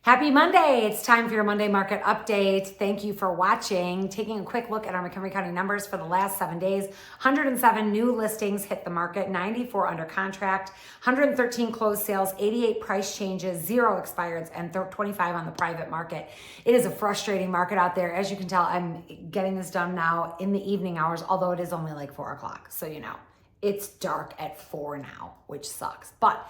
Happy Monday. It's time for your Monday market update. Thank you for watching. Taking a quick look at our McHenry County numbers for the last 7 days. 107 new listings hit the market, 94 under contract, 113 closed sales, 88 price changes, 0 expireds, and 25 on the private market. It is a frustrating market out there. As you can tell, I'm getting this done now in the evening hours, although it is only like 4 o'clock. So, you know, it's dark at 4 now, which sucks. But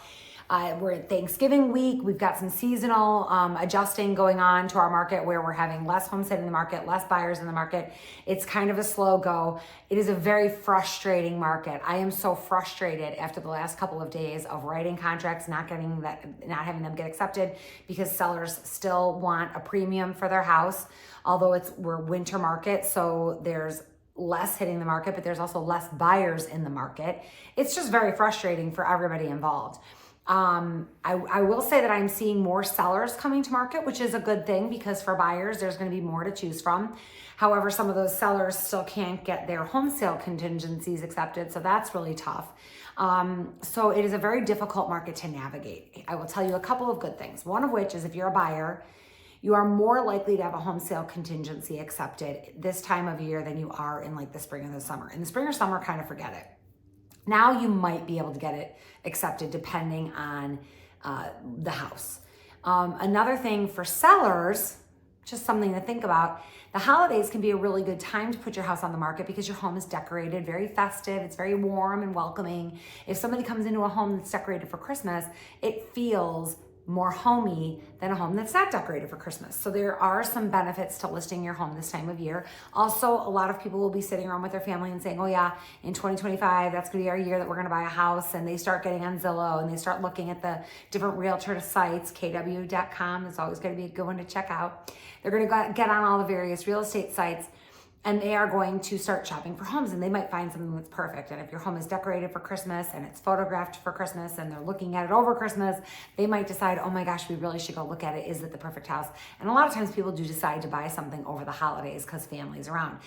we're at Thanksgiving week. We've got some seasonal adjusting going on to our market where we're having less homes hitting the market, less buyers in the market. It's kind of a slow go. It is a very frustrating market. I am so frustrated after the last couple of days of writing contracts, not having them get accepted because sellers still want a premium for their house. Although we're winter market, so there's less hitting the market, but there's also less buyers in the market. It's just very frustrating for everybody involved. I will say that I'm seeing more sellers coming to market, which is a good thing because for buyers, there's going to be more to choose from. However, some of those sellers still can't get their home sale contingencies accepted. So that's really tough. So it is a very difficult market to navigate. I will tell you a couple of good things. One of which is if you're a buyer, you are more likely to have a home sale contingency accepted this time of year than you are in like the spring or the summer. In the spring or summer, kind of forget it. Now you might be able to get it accepted depending on the house. Another thing for sellers, just something to think about, the holidays can be a really good time to put your house on the market because your home is decorated, very festive, it's very warm and welcoming. If somebody comes into a home that's decorated for Christmas, it feels more homey than a home that's not decorated for Christmas. So there are some benefits to listing your home this time of year. Also, a lot of people will be sitting around with their family and saying, oh yeah, in 2025, that's gonna be our year that we're gonna buy a house. And they start getting on Zillow and they start looking at the different realtor sites, 𝐷𝐸.com is always gonna be a good one to check out. They're gonna get on all the various real estate sites and they are going to start shopping for homes and they might find something that's perfect. And if your home is decorated for Christmas and it's photographed for Christmas and they're looking at it over Christmas, they might decide, oh my gosh, we really should go look at it. Is it the perfect house? And a lot of times people do decide to buy something over the holidays because family's around.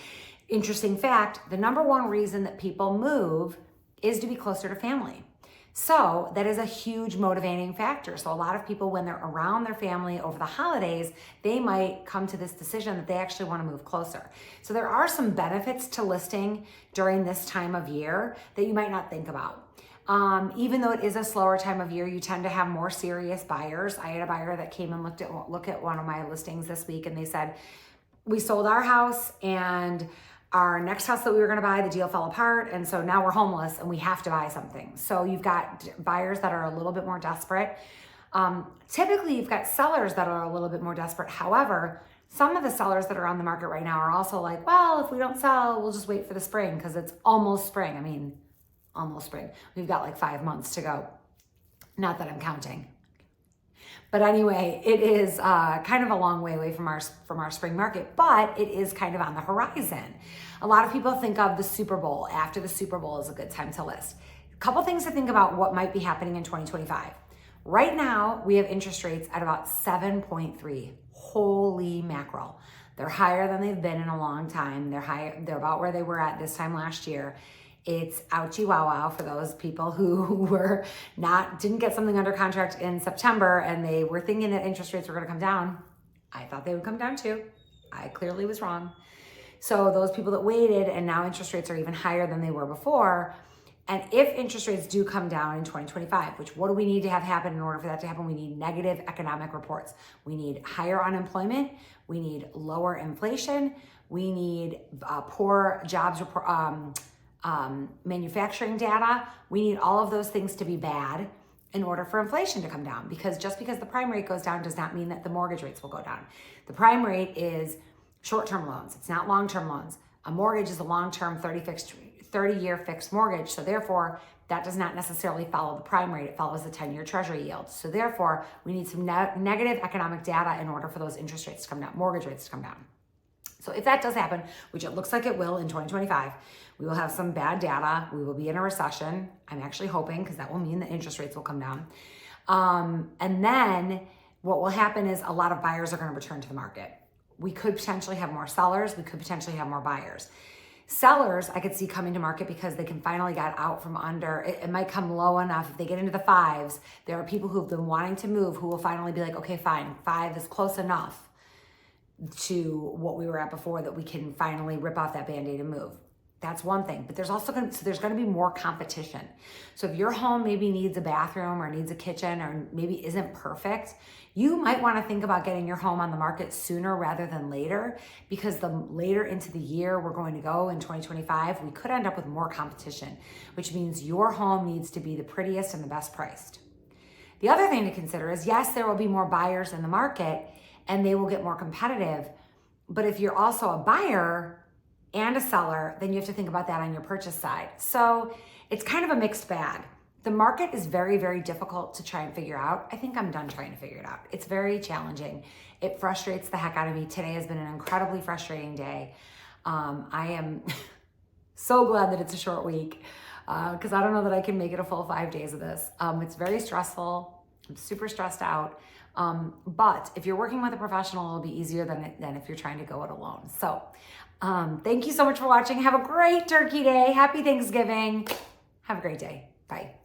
Interesting fact, the number one reason that people move is to be closer to family. So that is a huge motivating factor. So a lot of people, when they're around their family over the holidays, they might come to this decision that they actually want to move closer. So there are some benefits to listing during this time of year that you might not think about. Even though it is a slower time of year, you tend to have more serious buyers. I had a buyer that came and looked at one of my listings this week and they said, we sold our house and our next house that we were going to buy, the deal fell apart. And so now we're homeless and we have to buy something. So you've got buyers that are a little bit more desperate. Typically you've got sellers that are a little bit more desperate. However, some of the sellers that are on the market right now are also like, well, if we don't sell, we'll just wait for the spring because it's almost spring. I mean, almost spring. We've got like 5 months to go. Not that I'm counting. But anyway, it is kind of a long way away from our spring market, but it is kind of on the horizon. A lot of people think of the Super Bowl. After the Super Bowl is a good time to list. A couple things to think about what might be happening in 2025. Right now, we have interest rates at about 7.3. Holy mackerel. They're higher than they've been in a long time. They're about where they were at this time last year. It's ouchie wow wow for those people who didn't get something under contract in September and they were thinking that interest rates were going to come down. I thought they would come down too. I clearly was wrong. So those people that waited and now interest rates are even higher than they were before. And if interest rates do come down in 2025, which what do we need to have happen in order for that to happen? We need negative economic reports. We need higher unemployment. We need lower inflation. We need poor jobs report. Manufacturing data. We need all of those things to be bad in order for inflation to come down, because just because the prime rate goes down does not mean that the mortgage rates will go down. The prime rate is short-term loans. It's not long-term loans. A mortgage is a long-term 30-year fixed mortgage. So therefore, that does not necessarily follow the prime rate. It follows the 10-year treasury yield. So therefore, we need some negative economic data in order for those interest rates to come down, mortgage rates to come down. So if that does happen, which it looks like it will in 2025, we will have some bad data. We will be in a recession. I'm actually hoping because that will mean that interest rates will come down. And then what will happen is a lot of buyers are going to return to the market. We could potentially have more sellers. We could potentially have more buyers. Sellers, I could see coming to market because they can finally get out from under. It might come low enough. If they get into the 5s, there are people who've been wanting to move who will finally be like, okay, fine, 5 is close enough to what we were at before that we can finally rip off that Band-Aid and move. That's one thing, but there's also there's going to be more competition. So if your home maybe needs a bathroom or needs a kitchen or maybe isn't perfect, you might want to think about getting your home on the market sooner rather than later, because the later into the year we're going to go in 2025, we could end up with more competition, which means your home needs to be the prettiest and the best priced. The other thing to consider is, yes, there will be more buyers in the market and they will get more competitive, but if you're also a buyer and a seller, then you have to think about that on your purchase side. So it's kind of a mixed bag. The market is very, very difficult to try and figure out. I think I'm done trying to figure it out. It's very challenging. It frustrates the heck out of me. Today has been an incredibly frustrating day. I am so glad that it's a short week because I don't know that I can make it a full 5 days of this. It's very stressful. I'm super stressed out. But if you're working with a professional, it'll be easier than if you're trying to go it alone. So thank you so much for watching. Have a great Turkey Day. Happy Thanksgiving. Have a great day. Bye.